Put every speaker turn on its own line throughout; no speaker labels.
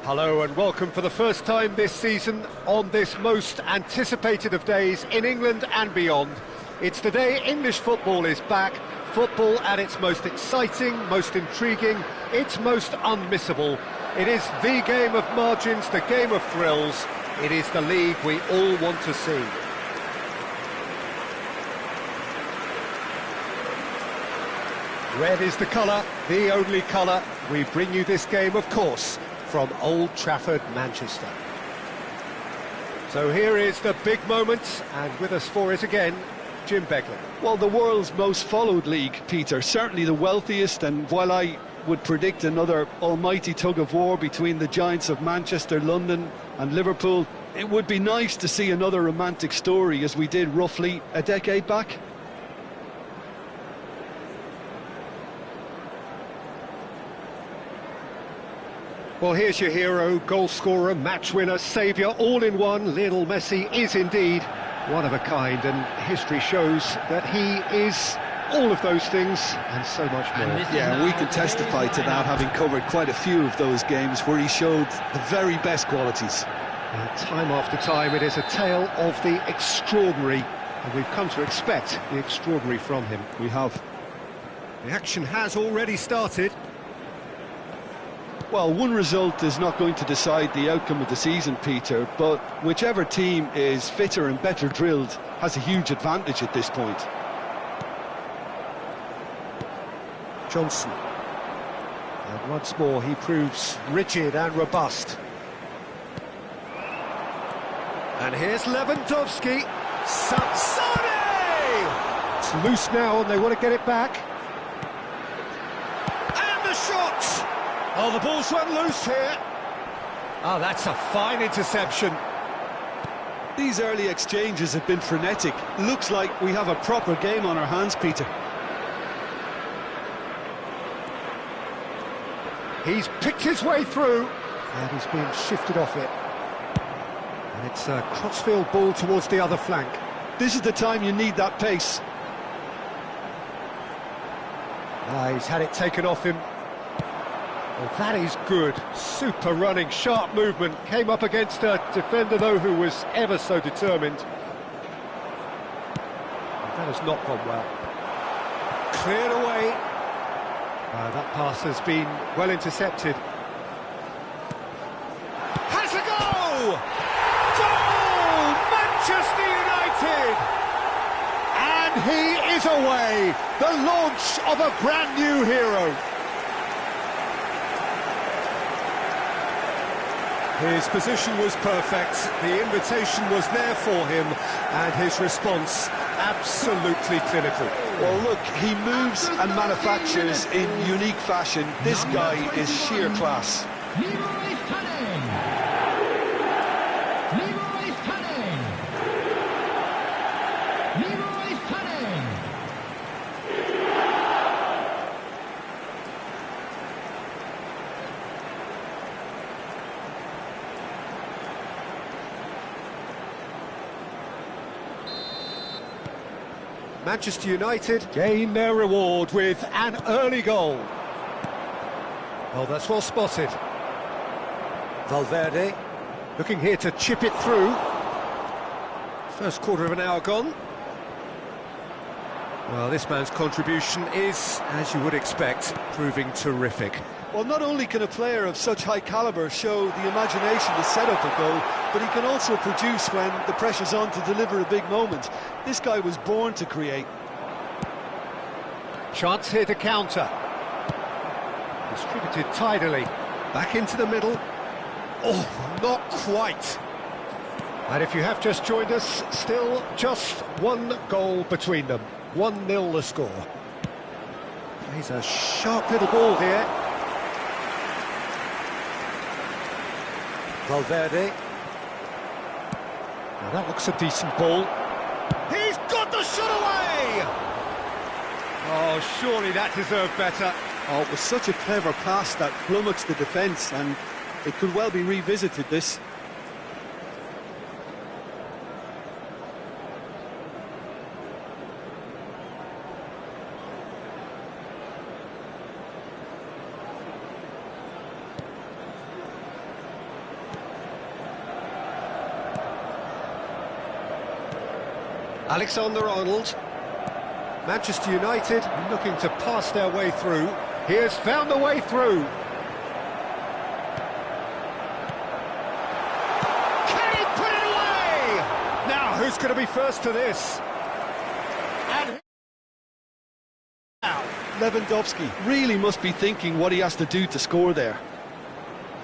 Hello and welcome for the first time this season on this most anticipated of days in England and beyond. It's the day English football is back, football at its most exciting, most intriguing, its most unmissable. It is the game of margins, the game of thrills. It is the league we all want to see. Red is the colour, the only colour. We bring you this game, of course, from Old Trafford, Manchester. So here is the big moment, and with us for it again, Jim Beglin.
Well, the world's most followed league, Peter, certainly the wealthiest, and while I would predict another almighty tug-of-war between the giants of Manchester, London and Liverpool, it would be nice to see another romantic story as we did roughly a decade back.
Well, here's your hero, goal scorer, match winner, saviour, all in one. Lionel Messi is indeed one of a kind, and history shows that he is all of those things and so much more.
Yeah, we can testify to that, having covered quite a few of those games where he showed the very best qualities.
And time after time, it is a tale of the extraordinary, and we've come to expect the extraordinary from him.
We have.
The action has already started.
Well, one result is not going to decide the outcome of the season, Peter, but whichever team is fitter and better drilled has a huge advantage at this point.
Johnson. And once more he proves rigid and robust. And here's Lewandowski. Sansone! It's loose now and they want to get it back. And the shot! Oh, the ball's run loose here. Oh, that's a fine interception.
These early exchanges have been frenetic. Looks like we have a proper game on our hands, Peter.
He's picked his way through, and he's being shifted off it. And it's a crossfield ball towards the other flank.
This is the time you need that pace.
He's had it taken off him. Well, that is good. Super running, sharp movement. Came up against a defender, though, who was ever so determined. That has not gone well. Cleared away. That pass has been well intercepted. Has a goal! Goal! Manchester United! And he is away! The launch of a brand new hero. His position was perfect, the invitation was there for him, and his response absolutely clinical.
Well, look, he moves and manufactures in unique fashion. This guy is sheer class.
Manchester United gain their reward with an early goal. Well, that's well spotted. Valverde looking here to chip it through. First quarter of an hour gone. Well, this man's contribution is, as you would expect, proving terrific.
Well, not only can a player of such high calibre show the imagination to set up a goal, but he can also produce when the pressure's on to deliver a big moment. This guy was born to create.
Chance here to counter. Distributed tidily. Back into the middle. Oh, not quite. And if you have just joined us, still just one goal between them. 1-0 the score. He's a sharp little ball here. Valverde. Now that looks a decent ball. He's got the shot away! Oh, surely that deserved better.
Oh, it was such a clever pass that flummoxed the defence, and it could well be revisited, this.
Alexander-Arnold. Manchester United looking to pass their way through. He has found the way through. Can he put it away? Now, who's going to be first to this? And
Lewandowski really must be thinking what he has to do to score there.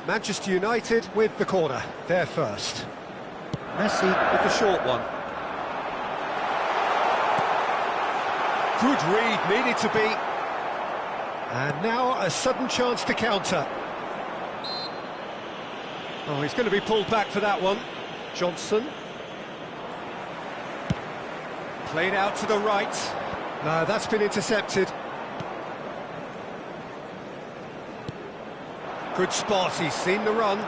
Manchester United with the corner. They're first. Messi with the short one. Good read, needed to be. And now a sudden chance to counter. Oh, he's going to be pulled back for that one. Johnson. Played out to the right. No, that's been intercepted. Good spot, he's seen the run.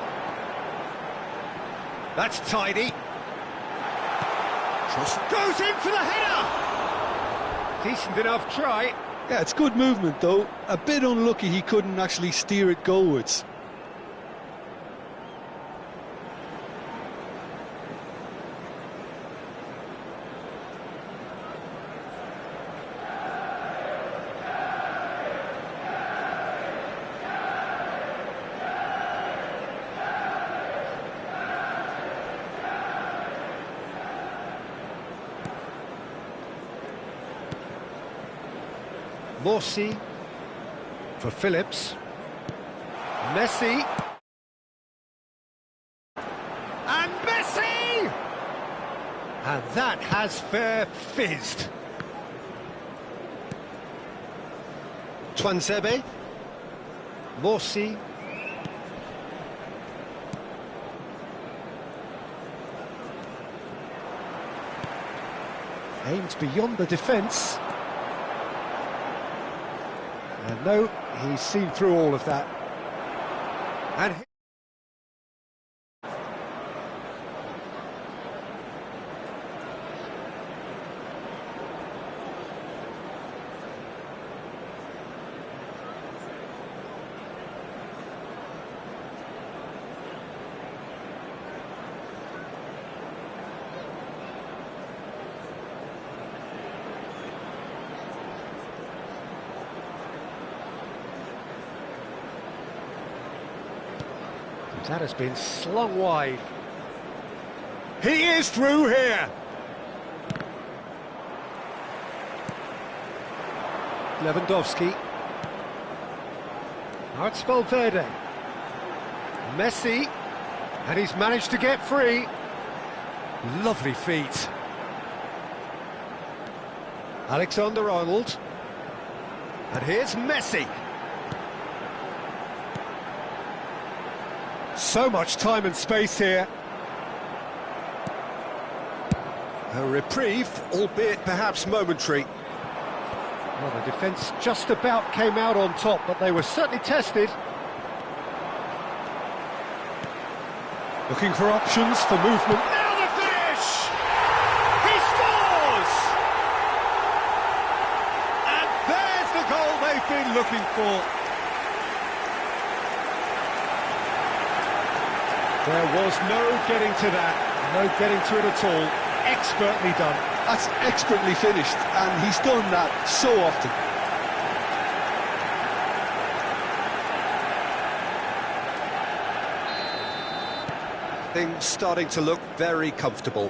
That's tidy. Goes in for the header! Decent enough try.
Yeah, it's good movement though. A bit unlucky he couldn't actually steer it goalwards.
Morsi for Phillips. Messi. And Messi! And that has fair fizzed. Twanzebe. Morsi. Aimed beyond the defence. And no, he's seen through all of that. And that has been slung wide. He is through here. Lewandowski. Now it's Valverde. Messi. And he's managed to get free. Lovely feet. Alexander-Arnold. And here's Messi. So much time and space here. A reprieve, albeit perhaps momentary. Well, the defence just about came out on top, but they were certainly tested. Looking for options for movement. Now the finish! He scores! And there's the goal they've been looking for. There was no getting to that, no getting to it at all. Expertly done.
That's expertly finished, and he's done that so often.
Things starting to look very comfortable.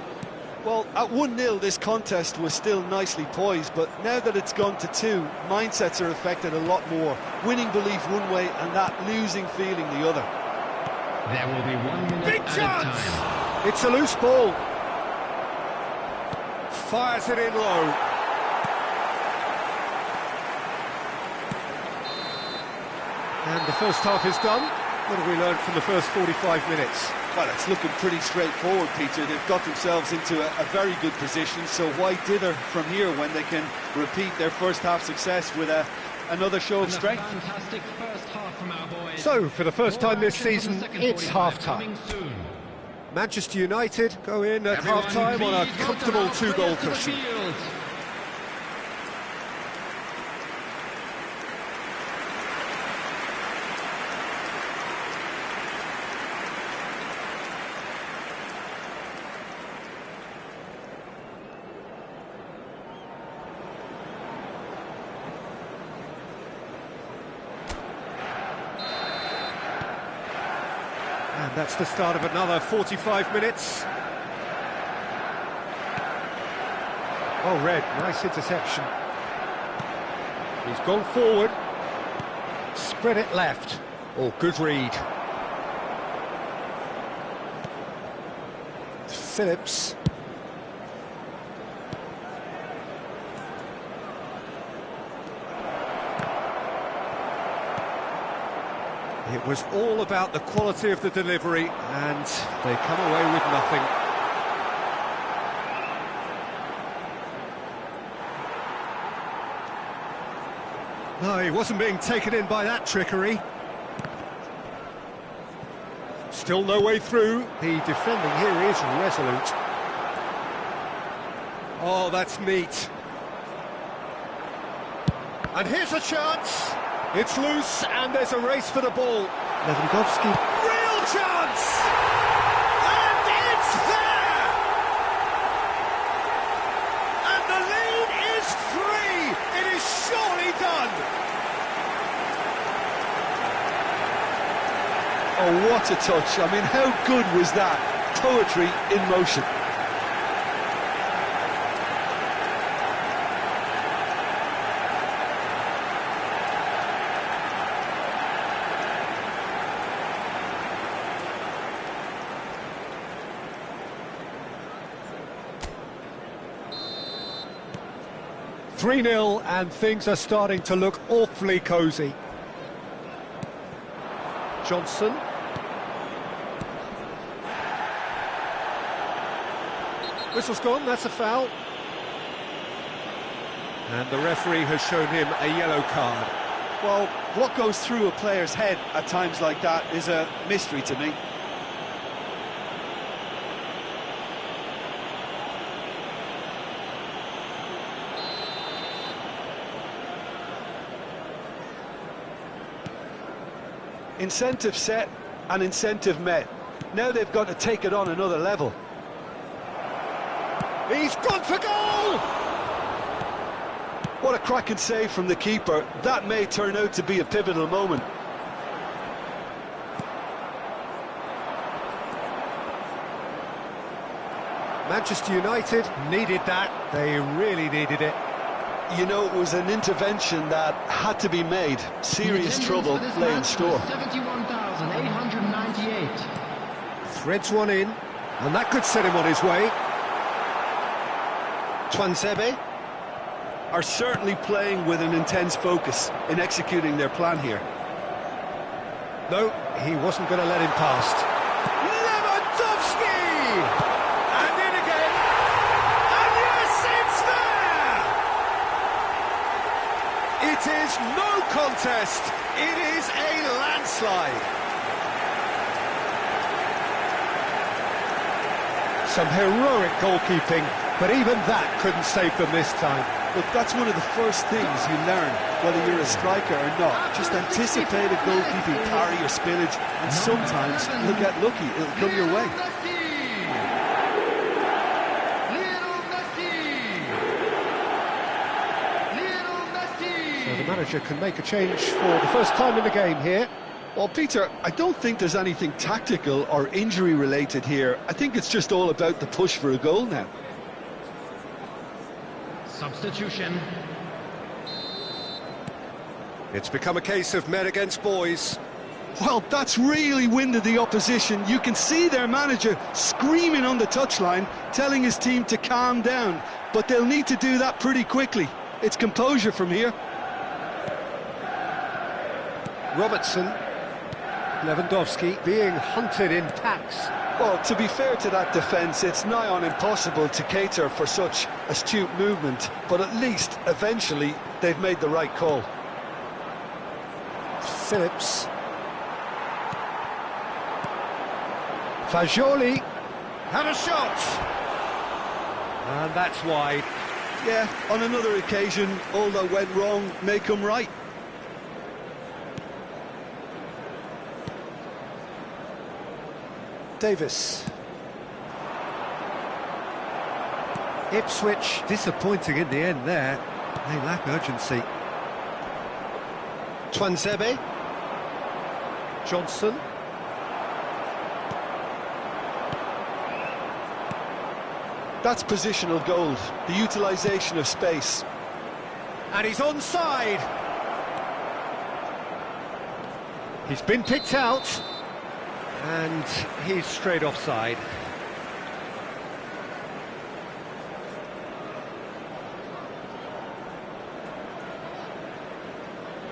Well, at 1-0 this contest was still nicely poised, but now that it's gone to 2, mindsets are affected a lot more. Winning belief one way and that losing feeling the other.
There will be 1 minute
Big
added
chance!
time.
It's a loose ball. Fires it in low. And the first half is done. What have we learned from the first 45 minutes?
Well, it's looking pretty straightforward, Peter. They've got themselves into a very good position, so why dither from here when they can repeat their first half success with another show of strength?
Fantastic first half from our boys.
So, for the first time this season, it's half-time. Manchester United go in at half-time on a comfortable 2-goal cushion. That's the start of another 45 minutes. Oh, red, nice interception. He's gone forward. Spread it left. Oh, good read. Phillips. It was all about the quality of the delivery, and they come away with nothing. No, he wasn't being taken in by that trickery. Still no way through. The defending here is resolute. Oh, that's neat. And here's a chance. It's loose, and there's a race for the ball.
Lewandowski.
Real chance! And it's there! And the lead is 3! It is surely done!
Oh, what a touch. I mean, how good was that? Poetry in motion.
"3-0, and things are starting to look awfully cosy. Johnson. Whistle's gone, that's a foul. And the referee has shown him a yellow card.
Well, what goes through a player's head at times like that is a mystery to me. Incentive set and incentive met. Now they've got to take it on another level.
He's gone for goal!
What a cracking save from the keeper. That may turn out to be a pivotal moment.
Manchester United needed that. They really needed it.
You know, it was an intervention that had to be made. Serious trouble lay in store.
71,898.
Threads one in, and that could set him on his way. Twanzebe.
Are certainly playing with an intense focus in executing their plan here.
No, he wasn't going to let him past. Lewandowski! And in again. And yes, it's there! It is no contest. It is a landslide. Some heroic goalkeeping, but even that couldn't save them this time.
Look, that's one of the first things you learn, whether you're a striker or not. Just anticipate a goalkeeping carry or spillage, and sometimes you'll get lucky, it'll come your way.
So the manager can make a change for the first time in the game here.
Well, Peter, I don't think there's anything tactical or injury-related here. I think it's just all about the push for a goal now.
Substitution.
It's become a case of men against boys.
Well, that's really winded the opposition. You can see their manager screaming on the touchline, telling his team to calm down. But they'll need to do that pretty quickly. It's composure from here.
Robertson. Lewandowski being hunted in packs.
Well, to be fair to that defence, it's nigh on impossible to cater for such astute movement, but at least, eventually, they've made the right call.
Phillips. Fagioli had a shot. And that's wide.
Yeah, on another occasion, all that went wrong may come right.
Davis. Ipswich disappointing in the end there. They lack urgency. Twanzebe. Johnson.
That's positional gold, the utilisation of space.
And he's onside. He's been picked out. And he's straight offside.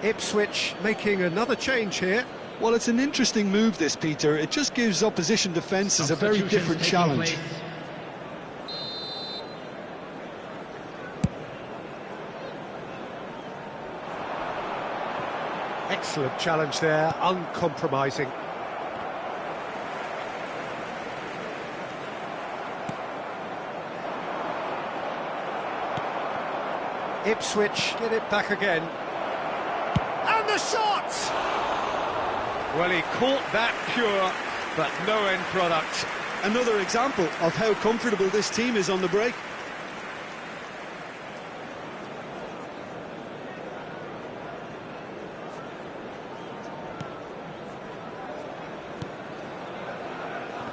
Ipswich making another change here.
Well, it's an interesting move, this, Peter. It just gives opposition defences a very different challenge.
Excellent challenge there, uncompromising. Ipswich get it back again. And the shot! Well, he caught that pure, but no end product.
Another example of how comfortable this team is on the break.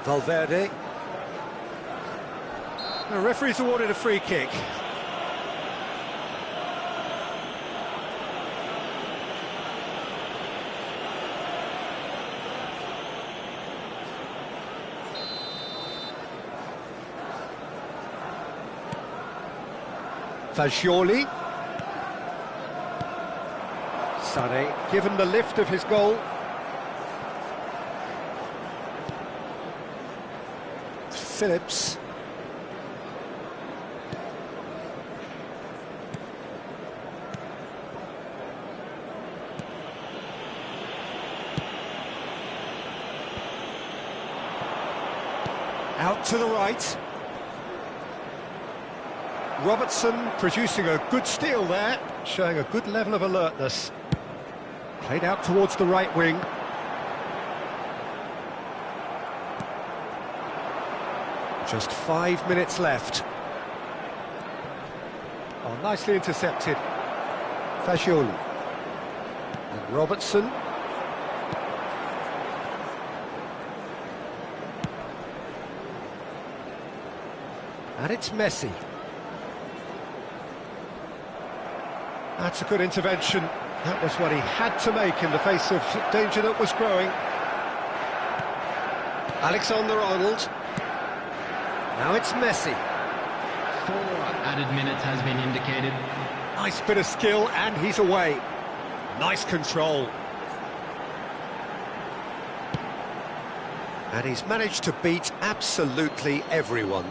Valverde. The referee's awarded a free kick. Fagioli. Sané, given the lift of his goal. Phillips. Out to the right. Robertson producing a good steal there, showing a good level of alertness. Played out towards the right wing. Just 5 minutes left. Oh, nicely intercepted. Fagioli. And Robertson. And it's Messi. That's a good intervention. That was what he had to make in the face of danger that was growing. Alexander-Arnold. Now it's Messi.
4 added minutes has been indicated.
Nice bit of skill, and he's away. Nice control. And he's managed to beat absolutely everyone.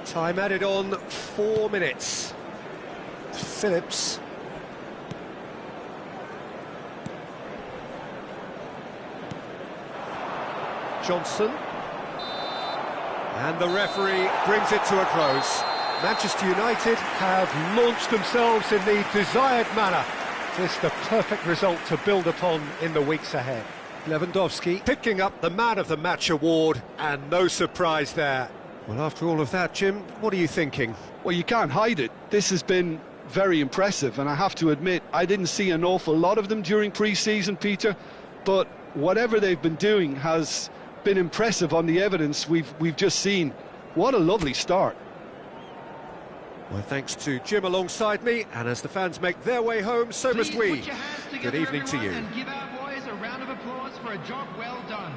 Time added on 4 minutes. Phillips. Johnson. And the referee brings it to a close. Manchester United have launched themselves in the desired manner. This is the perfect result to build upon in the weeks ahead. Lewandowski picking up the Man of the Match award, and no surprise there. Well, after all of that, Jim, what are you thinking?
Well, you can't hide it. This has been very impressive, and I have to admit, I didn't see an awful lot of them during pre-season, Peter, but whatever they've been doing has been impressive on the evidence we've just seen. What a lovely start.
Well, thanks to Jim alongside me, and as the fans make their way home, so must we. Good evening to you.
And give our boys a round of applause for a job well done.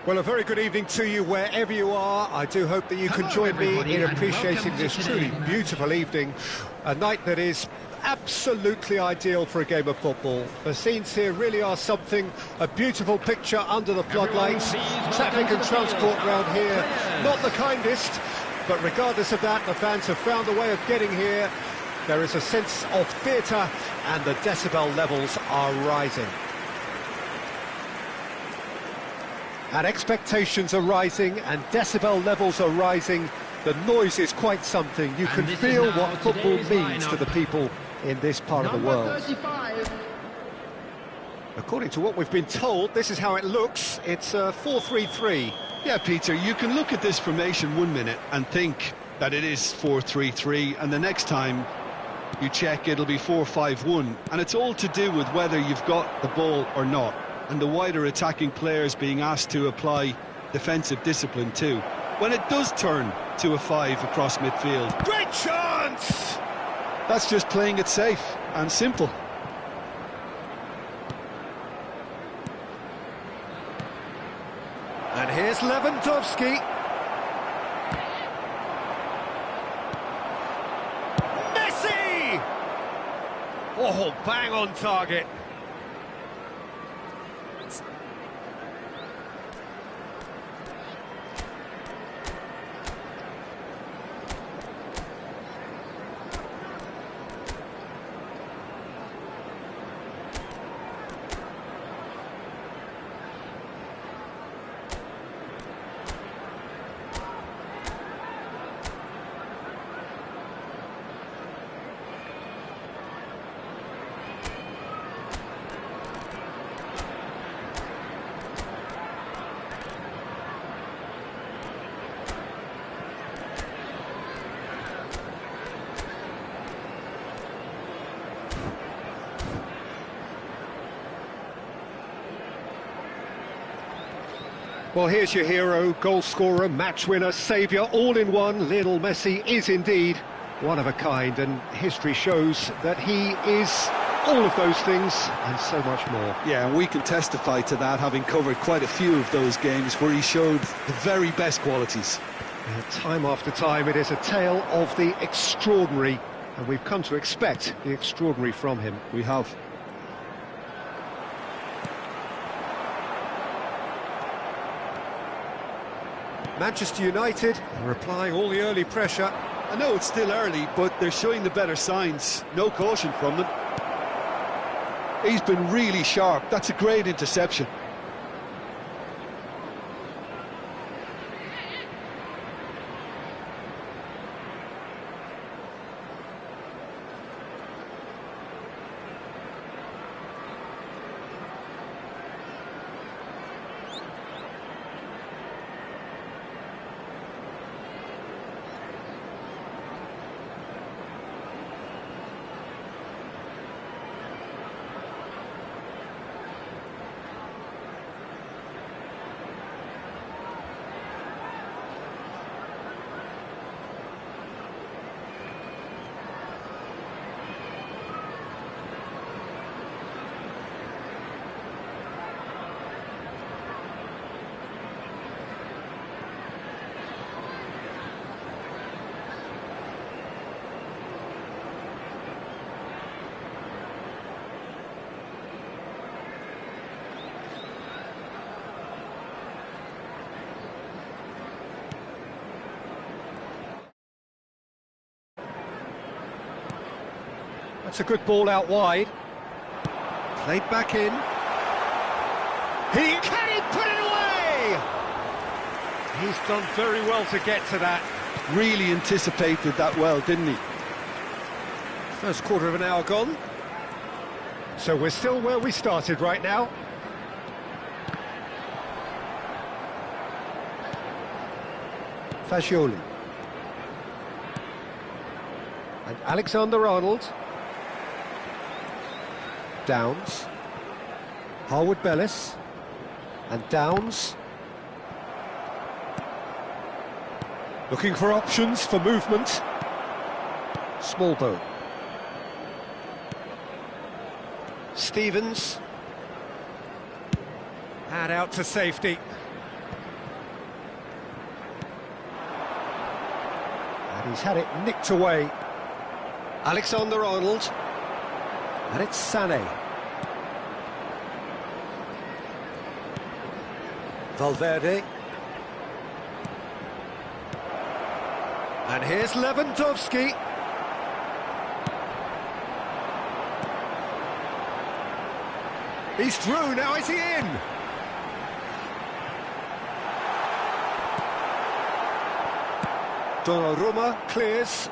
Well, a very good evening to you wherever you are. I do hope that you can join me in appreciating this truly beautiful evening. A night that is absolutely ideal for a game of football. The scenes here really are something, a beautiful picture under the floodlights. Traffic and transport round here, not the kindest, but regardless of that, the fans have found a way of getting here. There is a sense of theatre and the decibel levels are rising. And expectations are rising and decibel levels are rising. The noise is quite something. You can feel what football means to the people in this part of the world.
35.
According to what we've been told, this is how it looks. It's 4-3-3.
Yeah, Peter, you can look at this formation 1 minute and think that it is 4-3-3, and the next time you check, it'll be 4-5-1. And it's all to do with whether you've got the ball or not, and the wider attacking players being asked to apply defensive discipline too. When it does turn to a 5 across midfield,
Great chance!
that's just playing it safe and simple.
And here's Lewandowski. Messi! Oh, bang on target. Well, here's your hero, goal scorer, match winner, saviour, all in one. Lionel Messi is indeed one of a kind, and history shows that he is all of those things and so much more.
Yeah, and we can testify to that, having covered quite a few of those games where he showed the very best qualities.
Time after time, it is a tale of the extraordinary, and we've come to expect the extraordinary from him.
We have.
Manchester United are applying all the early pressure.
I know it's still early, but they're showing the better signs. No caution from them. He's been really sharp. That's a great interception.
That's a good ball out wide. Played back in. Can he put it away? He's done very well to get to that.
Really anticipated that well, didn't he?
First quarter of an hour gone. So we're still where we started right now. Fagioli. And Alexander-Arnold. Downs. Harwood-Bellis. And Downs. Looking for options for movement. Smallbone. Stevens. And out to safety. And he's had it nicked away. Alexander-Arnold. And it's Sané. Valverde. And here's Lewandowski. He's through, now is he in? Donnarumma clears.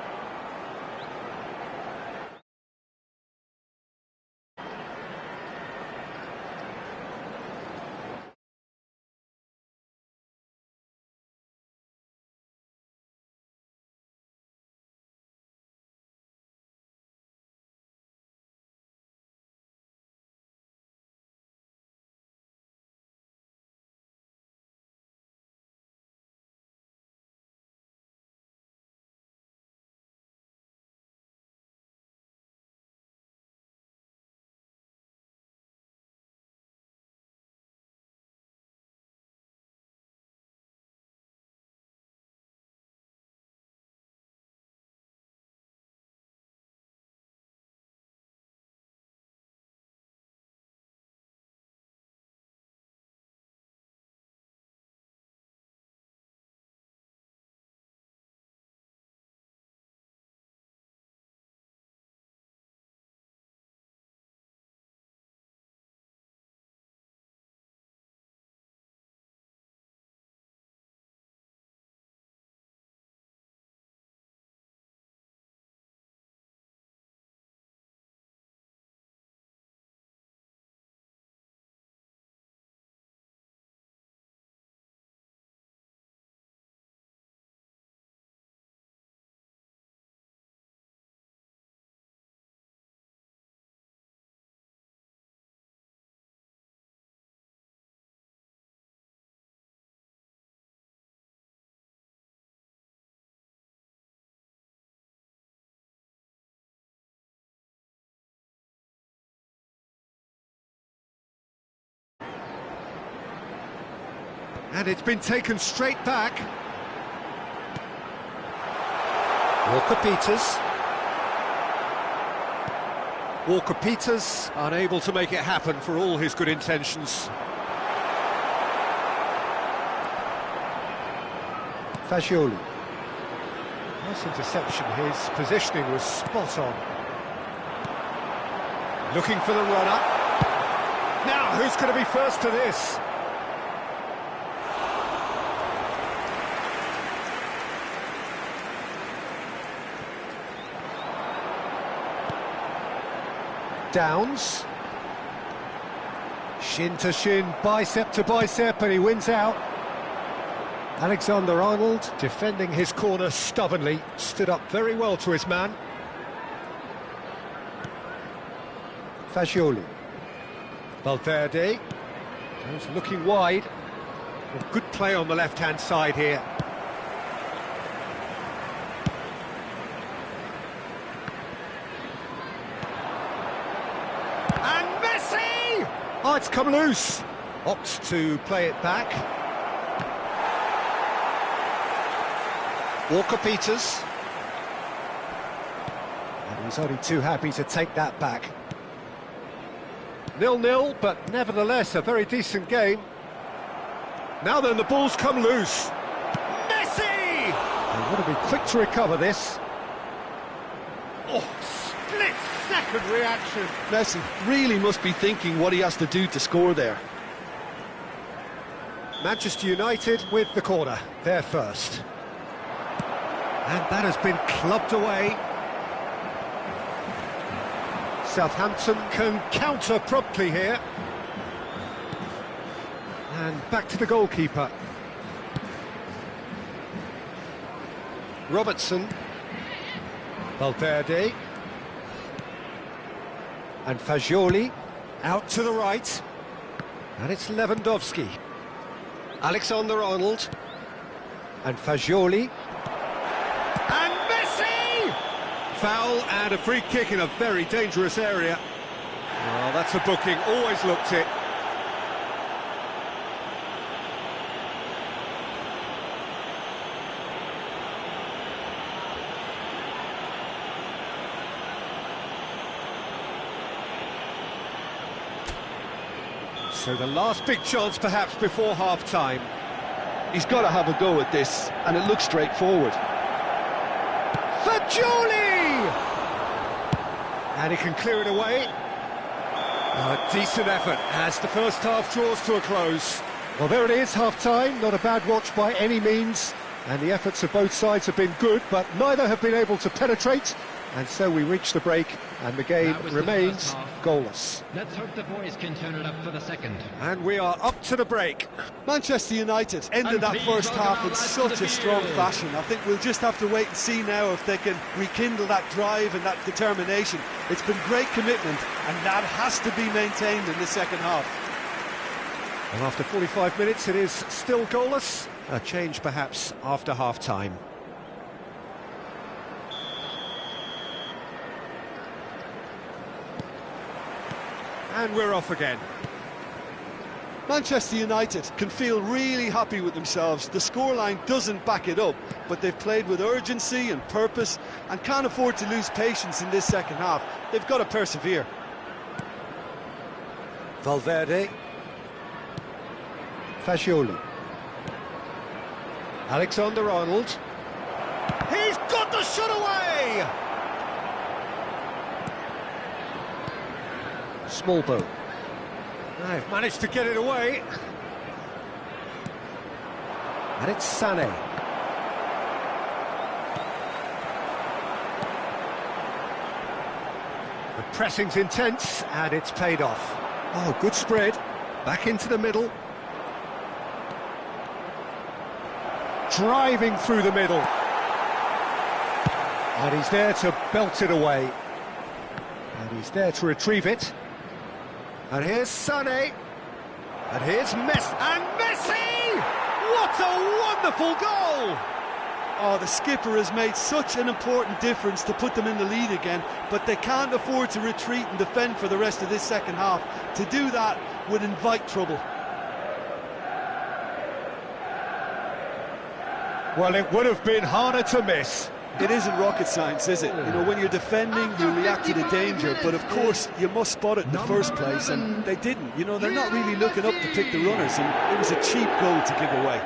And it's been taken straight back. Walker-Peters. Walker-Peters unable to make it happen for all his good intentions. Fagioli. Nice interception, his positioning was spot on. Looking for the runner. Now, who's going to be first to this? Downs. Shin to shin, bicep to bicep, and he wins out. Alexander-Arnold, defending his corner stubbornly, stood up very well to his man. Fagioli. Valverde. Goes looking wide. Well, good play on the left-hand side here. Oh, it's come loose. Opts to play it back. Walker-Peters. And he's only too happy to take that back. 0-0, but nevertheless a very decent game. Now then, the ball's come loose. Messi! They want to be quick to recover this. Oh, split-second reaction.
Messi really must be thinking what he has to do to score there.
Manchester United with the corner, they're first. And that has been clubbed away. Southampton can counter promptly here. And back to the goalkeeper. Robertson. Valverde. And Fagioli out to the right. And it's Lewandowski. Alexander-Arnold. And Fagioli. And Messi! Foul and a free kick in a very dangerous area. Well, that's a booking, always looked it. So the last big chance perhaps before half-time.
He's got to have a go at this, and it looks straightforward.
Fagioli! And he can clear it away. A decent effort as the first half draws to a close. Well, there it is, half-time. Not a bad watch by any means. And the efforts of both sides have been good, but neither have been able to penetrate. And so we reach the break, and the game remains goalless.
Let's hope the boys can turn it up for the second.
And we are up to the break.
Manchester United ended that first half in such a strong fashion. I think we'll just have to wait and see now if they can rekindle that drive and that determination. It's been great commitment, and that has to be maintained in the second half.
Well, after 45 minutes, it is still goalless. A change perhaps after half-time. And we're off again.
Manchester United can feel really happy with themselves. The scoreline doesn't back it up, but they've played with urgency and purpose and can't afford to lose patience in this second half. They've got to persevere.
Valverde. Fagioli. Alexander-Arnold. He's got the shot away! Smallbone. They've managed to get it away. And it's Sané. The pressing's intense, and it's paid off. Oh, good spread. Back into the middle. Driving through the middle. And he's there to belt it away. And he's there to retrieve it. And here's Sané. And here's Messi. And Messi! What a wonderful goal!
Oh, the skipper has made such an important difference to put them in the lead again, but they can't afford to retreat and defend for the rest of this second half. To do that would invite trouble.
Well, it would have been harder to miss.
It isn't rocket science, is it? You know, when you're defending, you react to the danger, but of course, you must spot it in the first place, and they didn't. You know, they're not really looking up to pick the runners, and it was a cheap goal to give away.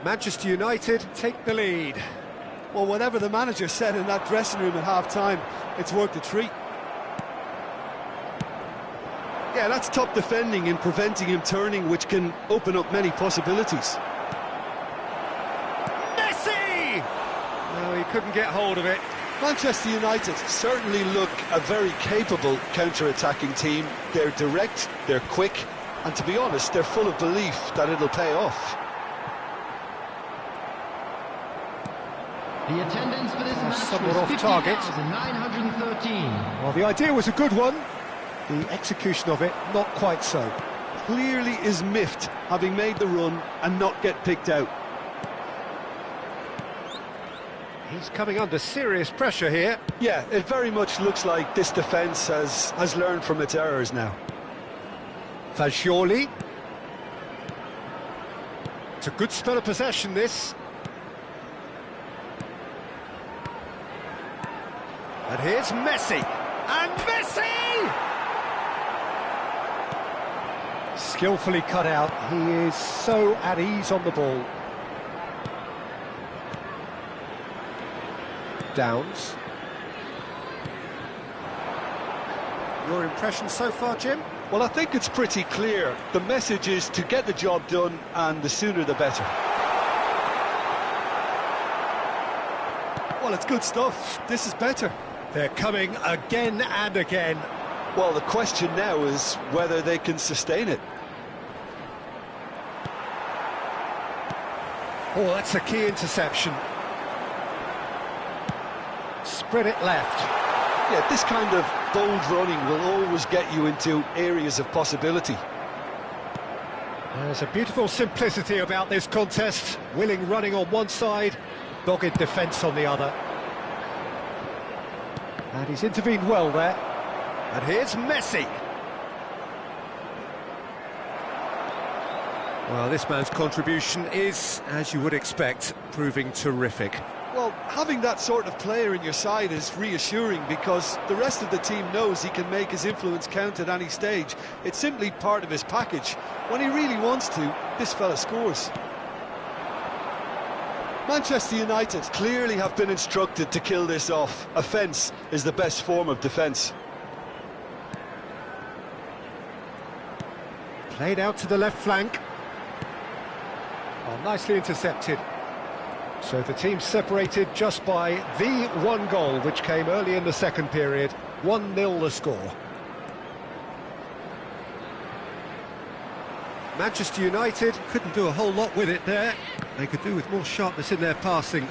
Manchester United take the lead.
Well, whatever the manager said in that dressing room at half-time, it's worked a treat. Yeah, that's top defending and preventing him turning, which can open up many possibilities.
Messi! No, he couldn't get hold of it.
Manchester United certainly look a very capable counter-attacking team. They're direct, they're quick, and to be honest, they're full of belief that it'll pay off.
The attendance for this match
somewhat
was
off target.
50,913.
Well, the idea was a good one. The execution of it, not quite so.
Clearly is miffed, having made the run and not get picked out.
He's coming under serious pressure here.
Yeah, it very much looks like this defence has learned from its errors now.
Fagioli. It's a good spell of possession, this. And here's Messi. And Messi! Skillfully cut out. He is so at ease on the ball. Downs. Your impression so far, Jim?
Well, I think it's pretty clear. The message is to get the job done, and the sooner the better. Well, it's good stuff. This is better.
They're coming again and again.
Well, the question now is whether they can sustain it.
Oh, that's a key interception. Spread it left.
Yeah, this kind of bold running will always get you into areas of possibility.
There's a beautiful simplicity about this contest. Willing running on one side, dogged defence on the other. And he's intervened well there. And here's Messi. Well, this man's contribution is, as you would expect, proving terrific.
Well, having that sort of player in your side is reassuring because the rest of the team knows he can make his influence count at any stage. It's simply part of his package. When he really wants to, this fella scores. Manchester United clearly have been instructed to kill this off. Offence is the best form of defence.
Played out to the left flank. Oh, nicely intercepted. So the team separated just by the one goal, which came early in the second period. 1-0 the score. Manchester United couldn't do a whole lot with it there. They could do with more sharpness in their passing.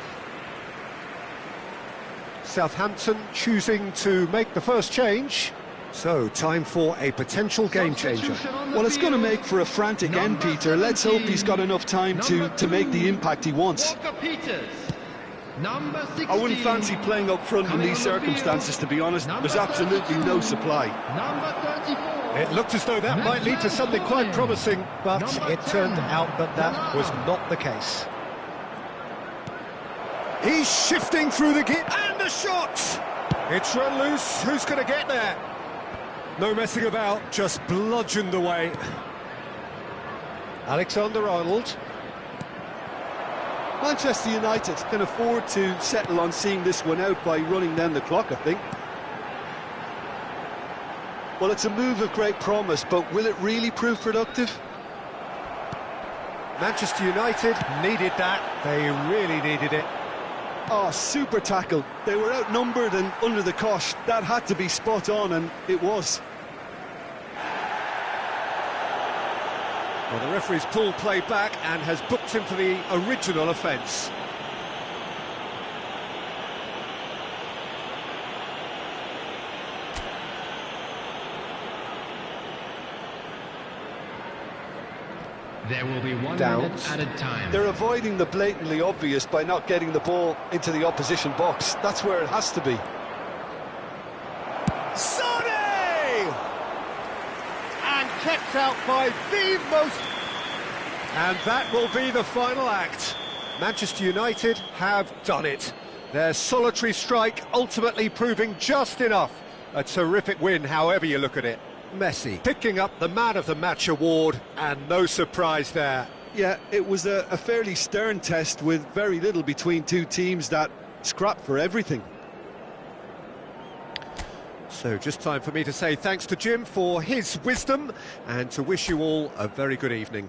Southampton choosing to make the first change. So, time for a potential game changer.
Well, it's going to make for a frantic end, Peter. Let's hope he's got enough time to make the impact he wants. I wouldn't fancy playing up front in these circumstances, to be honest. There's absolutely no supply.
It looked as though that might lead to something quite promising, but it turned out that that was not the case. He's shifting through the gap, and a shot! It's run loose, who's going to get there? No messing about, just bludgeoned away. Alexander-Arnold.
Manchester United can afford to settle on seeing this one out by running down the clock, I think. Well, it's a move of great promise, but will it really prove productive?
Manchester United needed that. They really needed it.
Oh, super tackle. They were outnumbered and under the cosh. That had to be spot on, and it was.
Well, the referee's pulled play back and has booked him for the original offence.
There will be 1
Downs.
minute added time.
They're avoiding the blatantly obvious by not getting the ball into the opposition box. That's where it has to be.
Sonny! And kept out by the most... And that will be the final act. Manchester United have done it. Their solitary strike ultimately proving just enough. A terrific win, however you look at it. Messi picking up the Man of the Match award, and no surprise there.
Yeah, it was a fairly stern test with very little between two teams that scrapped for everything.
So just time for me to say thanks to Jim for his wisdom and to wish you all a very good evening.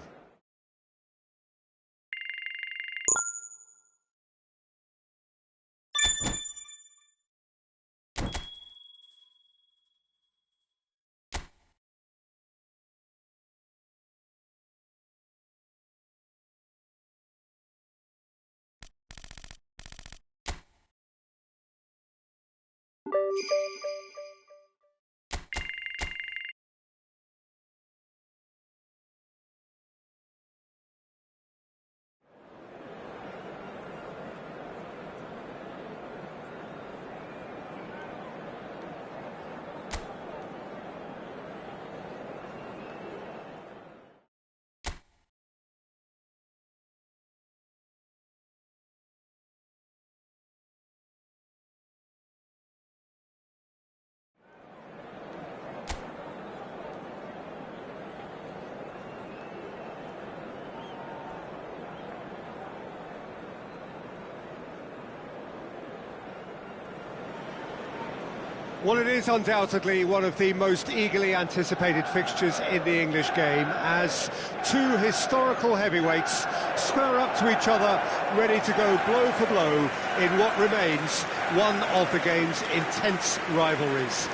Well, it is undoubtedly one of the most eagerly anticipated fixtures in the English game, as two historical heavyweights square up to each other, ready to go blow for blow in what remains one of the game's intense rivalries.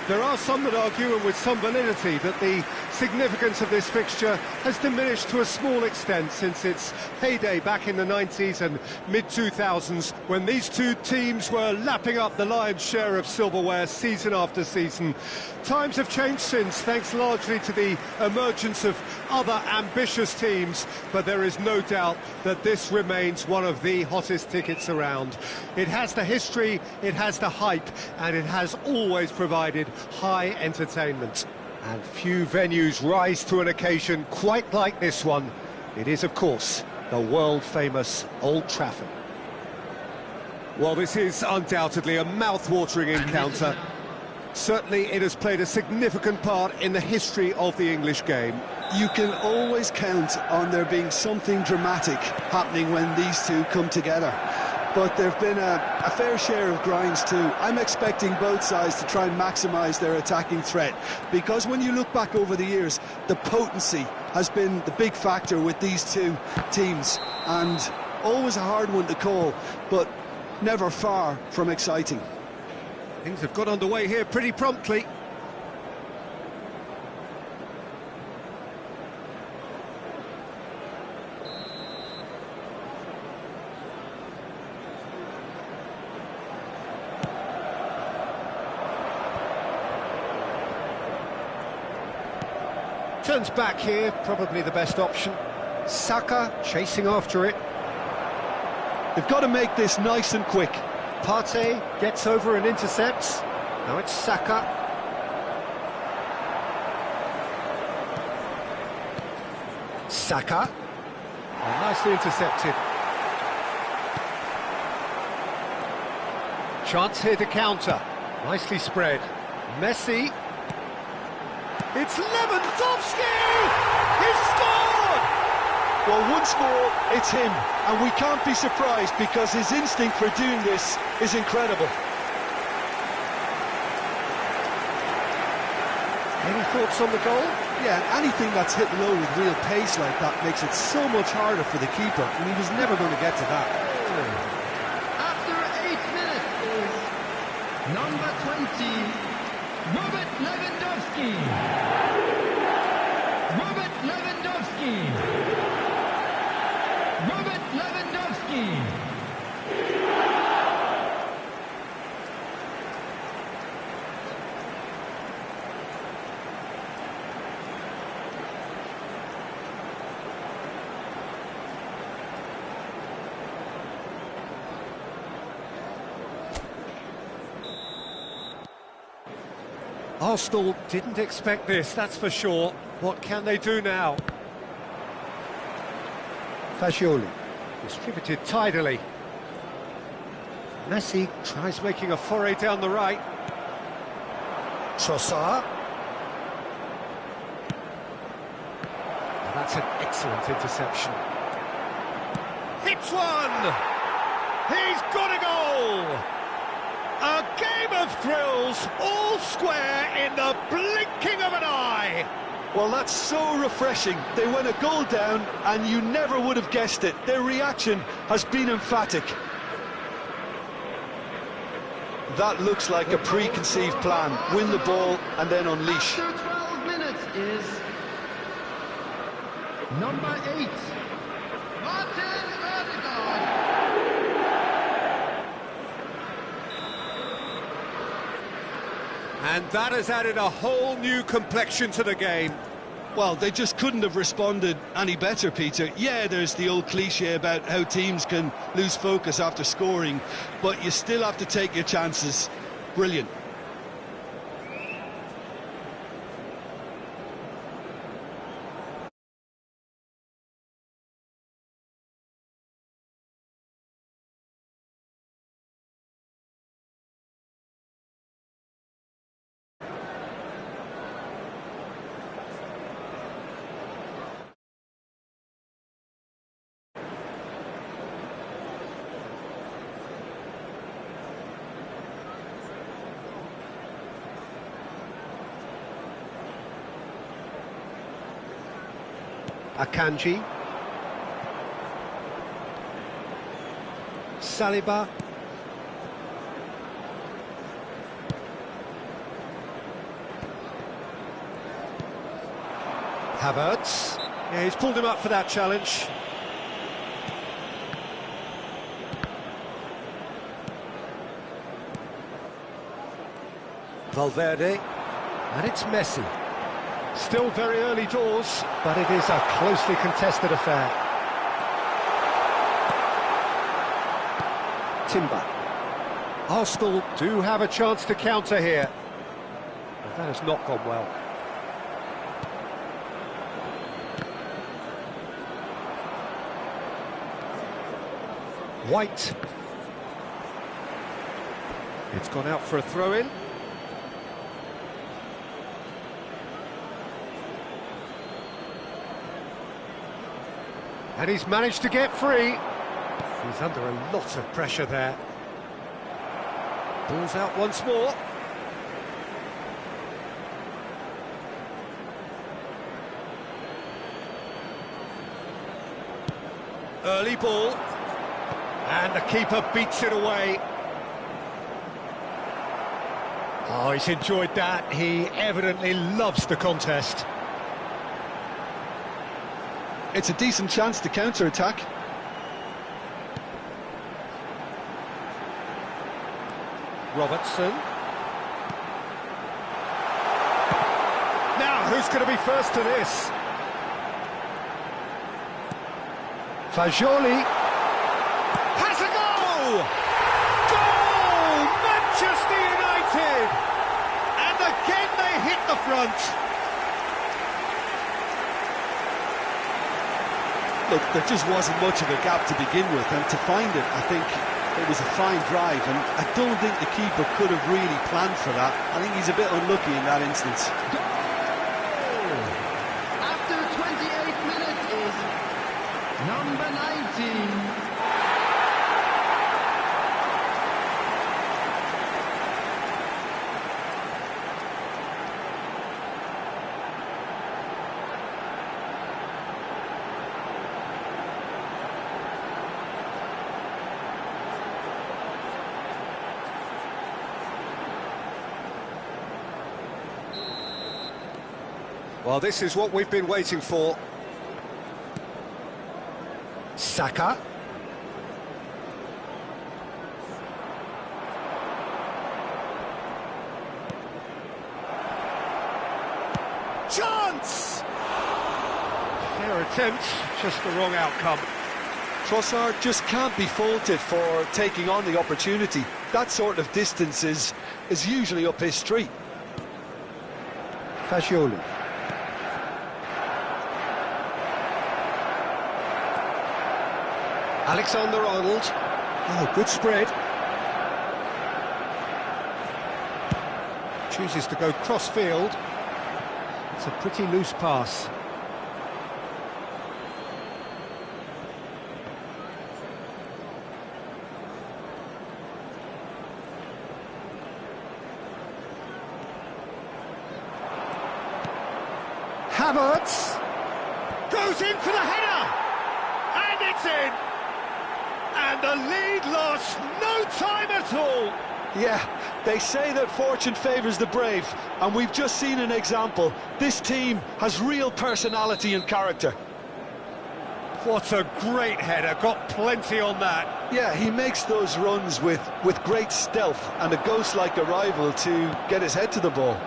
There are some that argue, and with some validity, that the significance of this fixture has diminished to a small extent since its heyday back in the 90s and mid-2000s, when these two teams were lapping up the lion's share of silverware season after season. Times have changed since, thanks largely to the emergence of other ambitious teams, but there is no doubt that this remains one of the hottest tickets around. It has the history, it has the hype, and it has always provided high entertainment. And few venues rise to an occasion quite like this one. It is, of course, the world-famous Old Trafford. Well, this is undoubtedly a mouth-watering encounter. Certainly it has played a significant part in the history of the English game.
You can always count on there being something dramatic happening when these two come together. But there have been a fair share of grinds too. I'm expecting both sides to try and maximise their attacking threat, because when you look back over the years, the potency has been the big factor with these two teams, and always a hard one to call, but never far from exciting.
Things have got underway here pretty promptly. Turns back here, probably the best option. Saka chasing after it.
They've got to make this nice and quick.
Partey gets over and intercepts. Now it's Saka. Saka. Oh, nicely intercepted. Chance here to counter. Nicely spread. Messi. It's Lewandowski! He's scored!
Well, once more, it's him, and we can't be surprised because his instinct for doing this is incredible.
Any thoughts on the goal?
Yeah, anything that's hit low with real pace like that makes it so much harder for the keeper, and he was never going to get to that.
After 8 minutes is number 20, Robert Lewandowski. Robert Lewandowski. Robert Lewandowski.
Arsenal didn't expect this, that's for sure. What can they do now? Fagioli, distributed tidily. Messi tries making a foray down the right. Trossard. Now that's an excellent interception. Hits one! He's got a goal! A game of thrills, all square in the blinking of an eye.
Well, that's so refreshing. They went a goal down, and you never would have guessed it. Their reaction has been emphatic. That looks like a preconceived plan. Win the ball and then unleash.
After 12 minutes is number 8, Martin Odegaard.
And that has added a whole new complexion to the game.
Well, they just couldn't have responded any better, Peter. Yeah, there's the old cliche about how teams can lose focus after scoring, but you still have to take your chances. Brilliant.
Akanji. Saliba. Havertz. Yeah, he's pulled him up for that challenge. Valverde. And it's Messi. Still very early doors, but it is a closely contested affair. Timber. Arsenal do have a chance to counter here. But that has not gone well. White. It's gone out for a throw-in. And he's managed to get free. He's under a lot of pressure there. Ball's out once more. Early ball. And the keeper beats it away. Oh, he's enjoyed that. He evidently loves the contest.
It's a decent chance to counter-attack.
Robertson. Now, who's going to be first to this? Fajoli. Has a goal! Goal! Manchester United! And again they hit the front.
Look, there just wasn't much of a gap to begin with, and to find it, I think it was a fine drive, and I don't think the keeper could have really planned for that. I think he's a bit unlucky in that instance.
Goal! After 28 minutes is number 19.
Well, this is what we've been waiting for. Saka. Chance! Fair attempt, just the wrong outcome.
Trossard just can't be faulted for taking on the opportunity. That sort of distance is usually up his street.
Fajoli. Alexander-Arnold. Oh, good spread. Chooses to go cross-field. It's a pretty loose pass. Havertz goes in for the header, and it's in. And the lead lost no time at all.
Yeah, they say that fortune favours the brave, and we've just seen an example. This team has real personality and character.
What a great header, got plenty on that.
Yeah, he makes those runs with great stealth and a ghost-like arrival to get his head to the ball.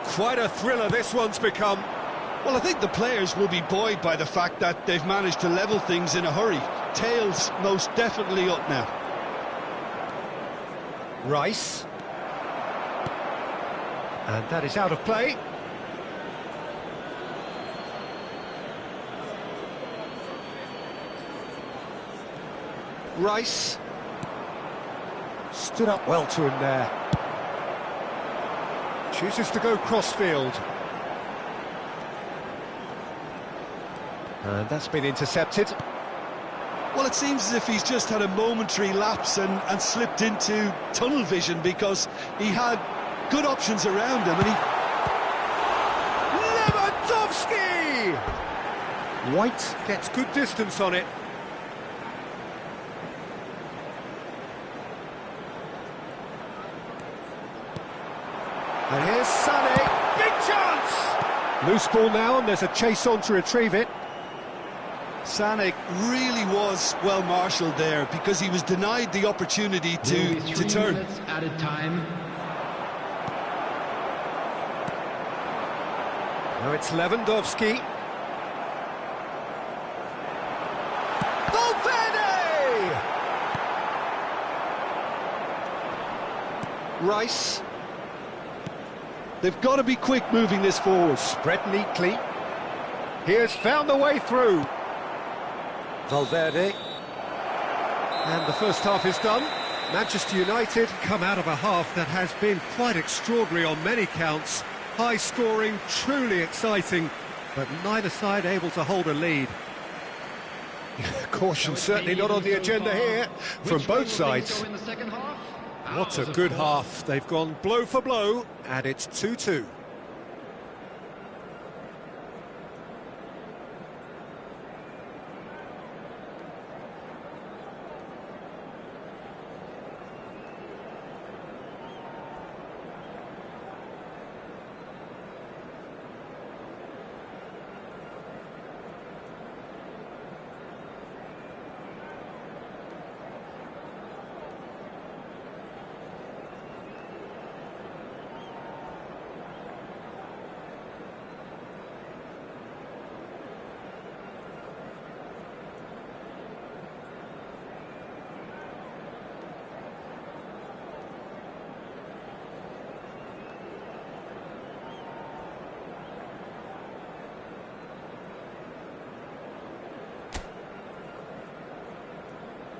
Quite a thriller this one's become.
Well, I think the players will be buoyed by the fact that they've managed to level things in a hurry. Tails most definitely up now.
Rice. And that is out of play. Rice. Stood up well to him there. Chooses to go cross-field. And that's been intercepted.
Well, it seems as if he's just had a momentary lapse and slipped into tunnel vision, because he had good options around him, and he...
Lewandowski! White gets good distance on it. And here's Sané, big chance! Loose ball now, and there's a chase on to retrieve it.
Sané really was well marshalled there because he was denied the opportunity to turn.
Added time.
Now it's Lewandowski. Valverde! Rice.
They've got to be quick moving this forward.
Spread neatly. He has found the way through. Valverde. And the first half is done. Manchester United come out of a half that has been quite extraordinary on many counts. High scoring, truly exciting, but neither side able to hold a lead. Caution certainly not on the agenda here from both sides. What a good half. They've gone blow for blow, and it's 2-2.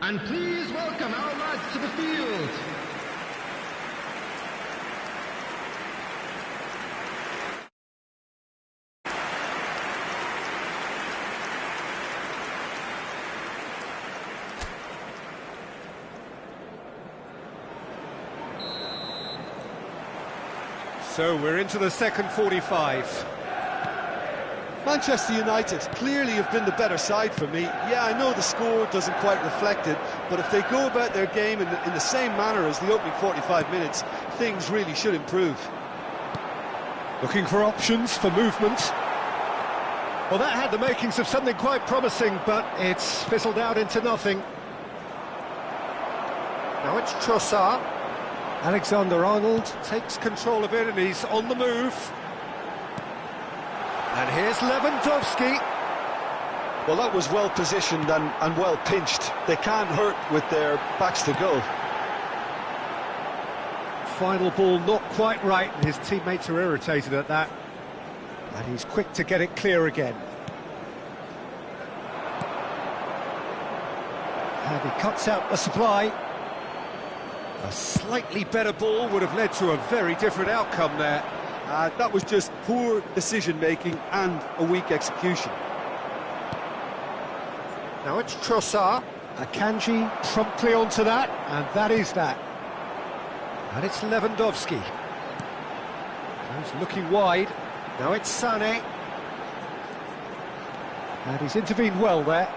And please welcome our lads to the field.
So we're into the second 45.
Manchester United clearly have been the better side for me. Yeah, I know the score doesn't quite reflect it, but if they go about their game in the same manner as the opening 45 minutes, things really should improve.
Looking for options for movement. Well, that had the makings of something quite promising, but it's fizzled out into nothing. Now it's Trossard. Alexander-Arnold takes control of it, and he's on the move. And here's Lewandowski.
Well, that was well positioned and well pinched. They can't hurt with their backs to goal.
Final ball not quite right, and his teammates are irritated at that. And he's quick to get it clear again. And he cuts out the supply. A slightly better ball would have led to a very different outcome there.
That was just poor decision-making and a weak execution.
Now it's Trossard. Akanji promptly onto that, and that is that. And it's Lewandowski. He's looking wide. Now it's Sané. And he's intervened well there.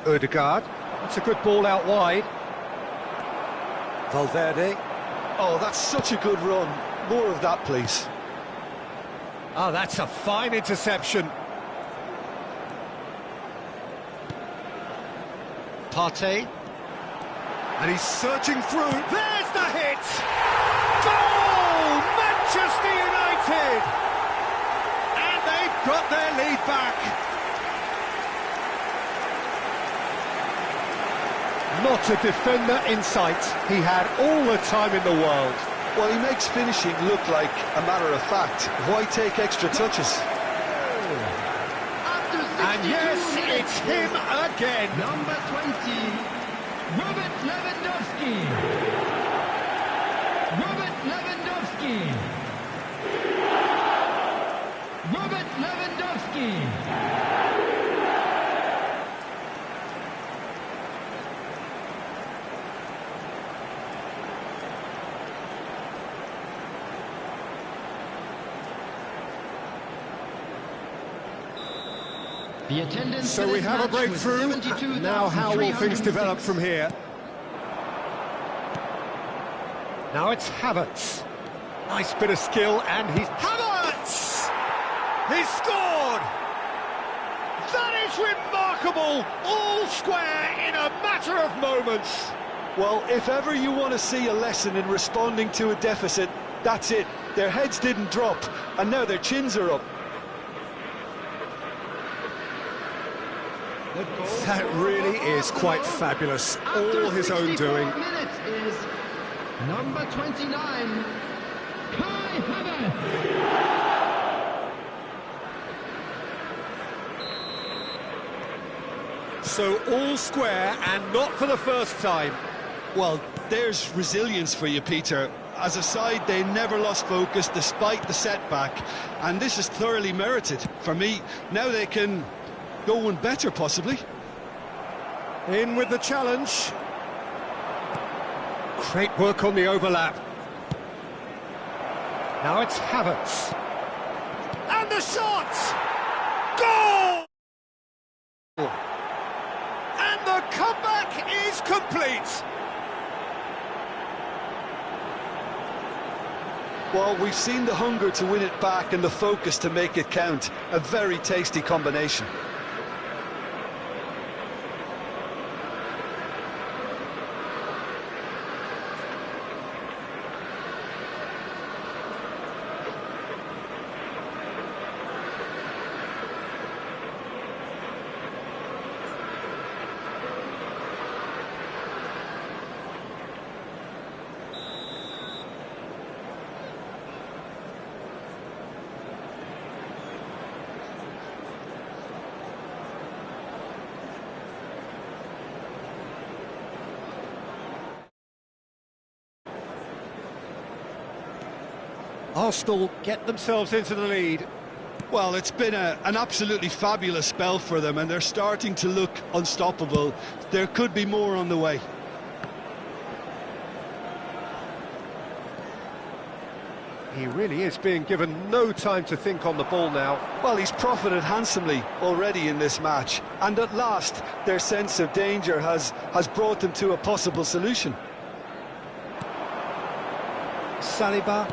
Ødegaard. That's a good ball out wide. Valverde.
Oh, that's such a good run. More of that, please.
Oh, that's a fine interception. Partey. And he's surging through. There's the hit! Goal! Manchester United! And they've got their lead back. Not a defender in sight. He had all the time in the world.
Well, he makes finishing look like a matter of fact. Why take extra touches?
And yes, it's him again.
Number 20, Robert Lewandowski. Robert Lewandowski. Robert Lewandowski. The attendance
So
for
we
this
have a
match was
breakthrough. Now how will things
72,306.
develop from here? Now it's Havertz. Nice bit of skill, and he's... Havertz! He's scored! That is remarkable! All square in a matter of moments.
Well, if ever you want to see a lesson in responding to a deficit, that's it. Their heads didn't drop, and now their chins are up.
That really is quite fabulous. All his own doing.
Minutes is number 29, Kai Havertz.
So all square, and not for the first time.
Well, there's resilience for you, Peter. As a side, they never lost focus despite the setback, and this is thoroughly merited. For me, now they can go one better, possibly.
In with the challenge. Great work on the overlap. Now it's Havertz. And the shot! Goal! And the comeback is complete.
Well, we've seen the hunger to win it back and the focus to make it count. A very tasty combination.
Arsenal get themselves into the lead.
Well, it's been an absolutely fabulous spell for them, and they're starting to look unstoppable. There could be more on the way.
He really is being given no time to think on the ball now.
Well, he's profited handsomely already in this match, and at last their sense of danger has brought them to a possible solution.
Saliba.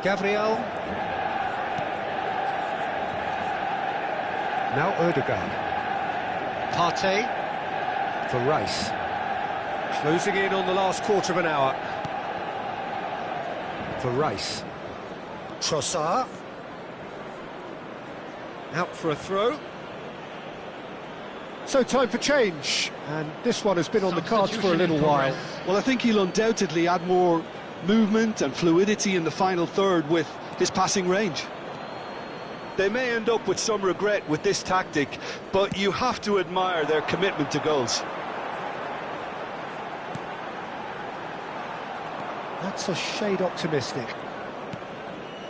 Gabriel. Now Ødegaard. Partey. For Rice. Closing in on the last quarter of an hour. For Rice. Trossard. Out for a throw. So time for change, and this one has been on the cards for a little while.
Well, I think he'll undoubtedly add more movement and fluidity in the final third with his passing range. They may end up with some regret with this tactic, but you have to admire their commitment to goals.
That's a shade optimistic.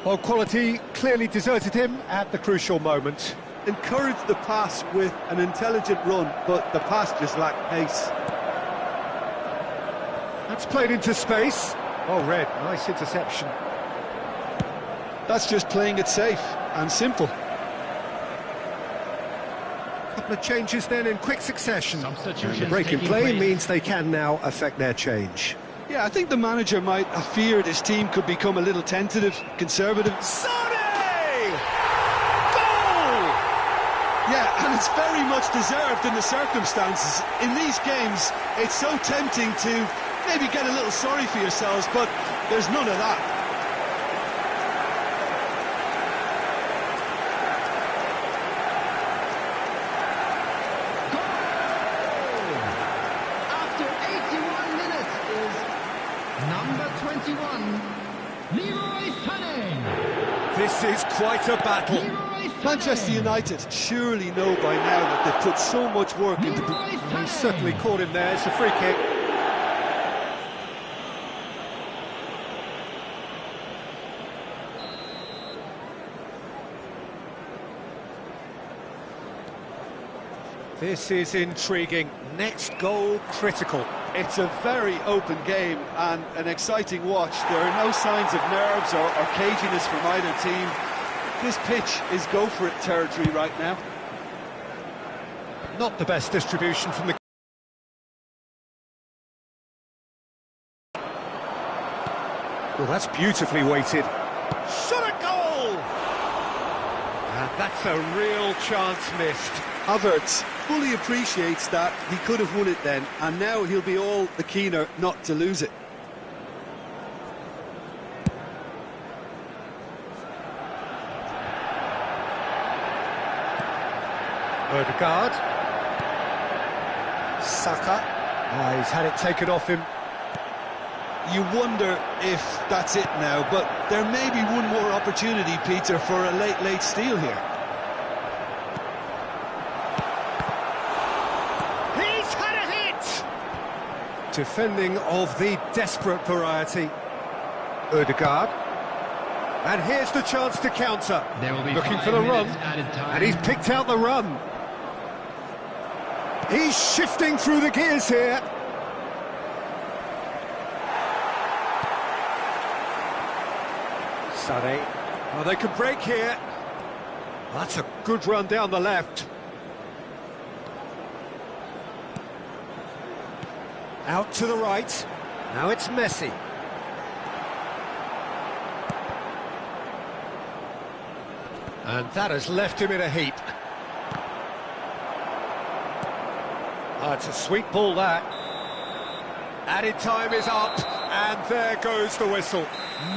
Well, quality clearly deserted him at the crucial moment.
Encouraged the pass with an intelligent run, but the pass just lacked pace.
That's played into space. Oh, Red, nice interception.
That's just playing it safe and simple.
Couple of changes then in quick succession. And
Substitutions
the break in
taking
play
place.
means they can now affect their change.
Yeah, I think the manager might have feared his team could become a little tentative, conservative.
Sane! Goal!
Yeah, and it's very much deserved in the circumstances. In these games, it's so tempting to maybe get a little sorry for yourselves, but there's none of that.
After 81 minutes is number 21, Leroy Sané.
This is quite a battle.
Leroy Sané.
Manchester United surely know by now that they've put so much work into...
Leroy Sané.
He certainly caught him there. It's a free kick. This is intriguing. Next goal critical.
It's a very open game and an exciting watch. There are no signs of nerves or caginess from either team. This pitch is go-for-it territory right now.
Not the best distribution from the... Well, that's beautifully weighted. Shot a goal! And that's a real chance missed.
Havertz fully appreciates that he could have won it then, and now he'll be all the keener not to lose it.
Odegaard. Saka. Oh, he's had it taken off him.
You wonder if that's it now, but there may be one more opportunity, Peter, for a late steal here.
He's had a hit! Defending of the desperate variety. Odegaard. And here's the chance to counter.
There will be
looking
5
for the run.
minutes added time.
And he's picked out the run. He's shifting through the gears here. Sané. Oh, they can break here. That's a good run down the left. Out to the right. Now it's Messi. And that has left him in a heap. Oh, it's a sweet ball, that. Added time is up, and there goes the whistle.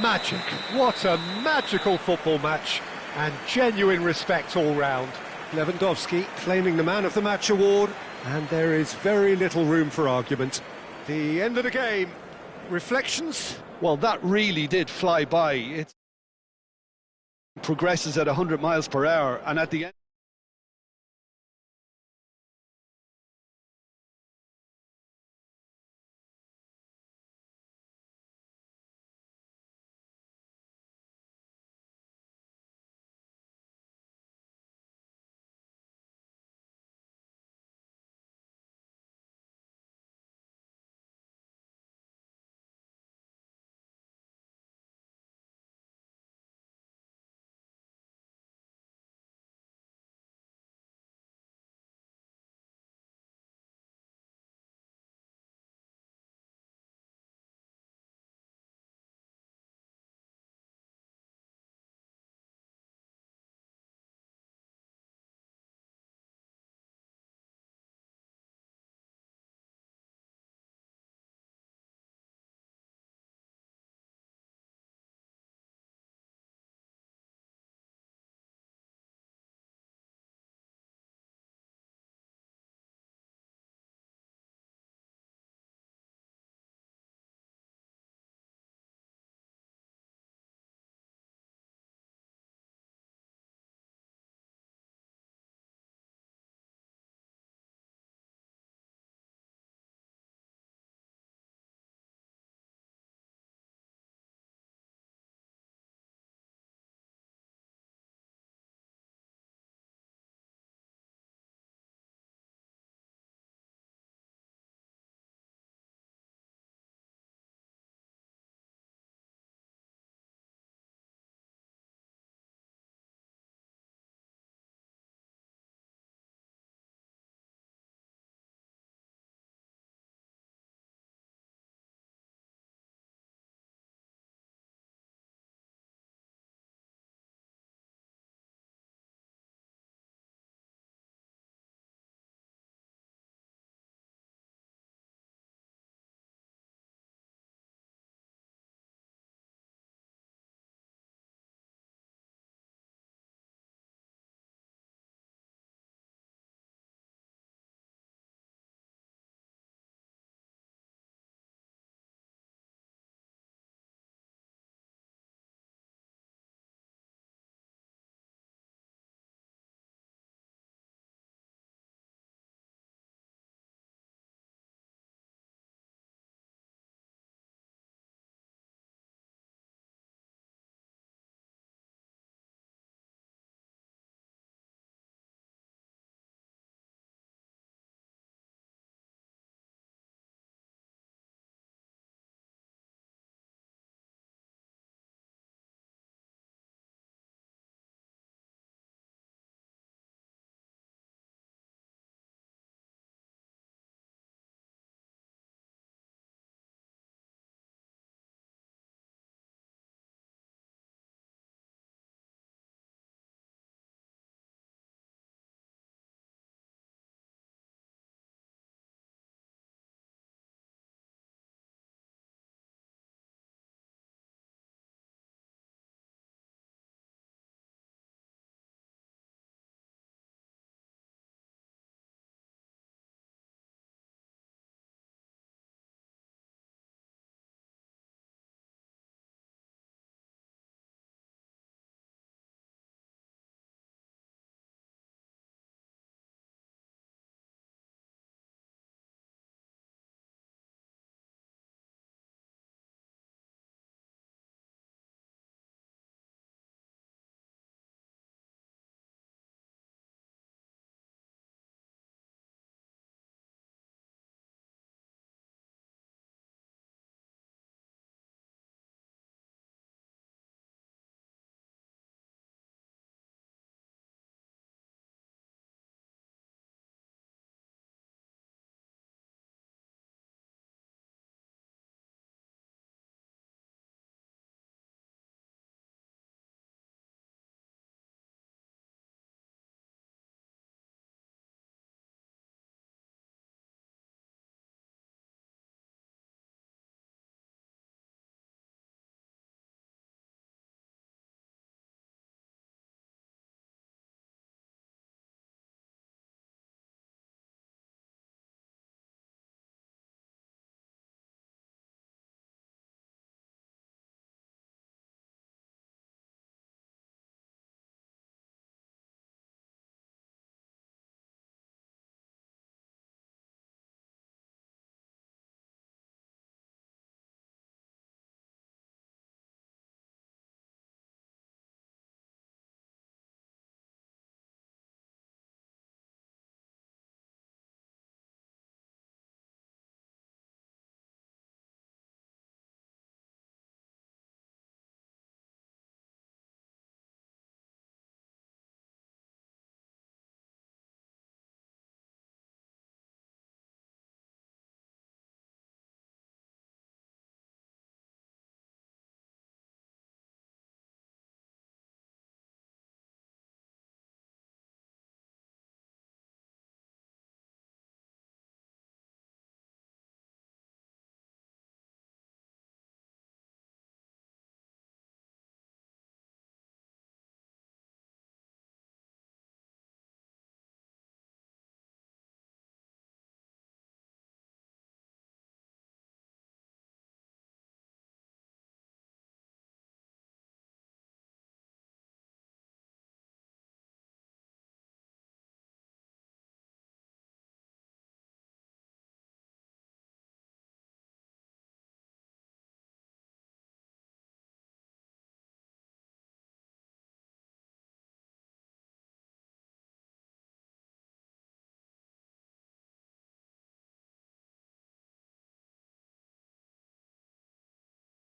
Magic. What a magical football match, and genuine respect all round. Lewandowski claiming the Man of the Match award, and there is very little room for argument. The end of the game. Reflections?
Well, that really did fly by. It progresses at 100 miles per hour, and at the end...